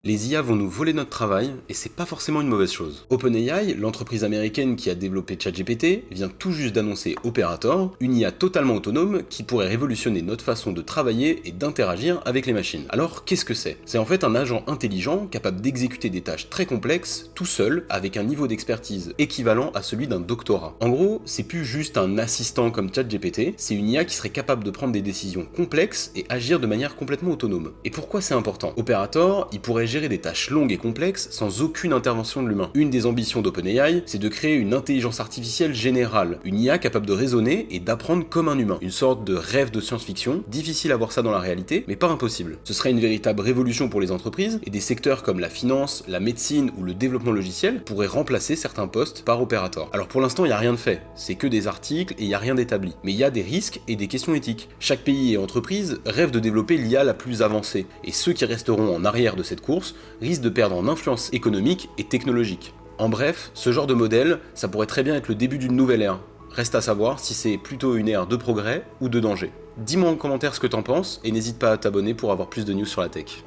Les IA vont nous voler notre travail, et c'est pas forcément une mauvaise chose. OpenAI, l'entreprise américaine qui a développé ChatGPT, vient tout juste d'annoncer Operator, une IA totalement autonome qui pourrait révolutionner notre façon de travailler et d'interagir avec les machines. Alors, qu'est-ce que c'est? C'est en fait un agent intelligent capable d'exécuter des tâches très complexes, tout seul, avec un niveau d'expertise équivalent à celui d'un doctorat. En gros, c'est plus juste un assistant comme ChatGPT, c'est une IA qui serait capable de prendre des décisions complexes et agir de manière complètement autonome. Et pourquoi c'est important? Operator, il pourrait gérer des tâches longues et complexes sans aucune intervention de l'humain. Une des ambitions d'OpenAI, c'est de créer une intelligence artificielle générale, une IA capable de raisonner et d'apprendre comme un humain. Une sorte de rêve de science-fiction, difficile à voir ça dans la réalité, mais pas impossible. Ce serait une véritable révolution pour les entreprises, et des secteurs comme la finance, la médecine ou le développement logiciel pourraient remplacer certains postes par Operator. Alors pour l'instant, il n'y a rien de fait, c'est que des articles et il n'y a rien d'établi. Mais il y a des risques et des questions éthiques. Chaque pays et entreprise rêve de développer l'IA la plus avancée, et ceux qui resteront en arrière de cette course risquent de perdre en influence économique et technologique. En bref, ce genre de modèle, ça pourrait très bien être le début d'une nouvelle ère. Reste à savoir si c'est plutôt une ère de progrès ou de danger. Dis-moi en commentaire ce que t'en penses, et n'hésite pas à t'abonner pour avoir plus de news sur la tech.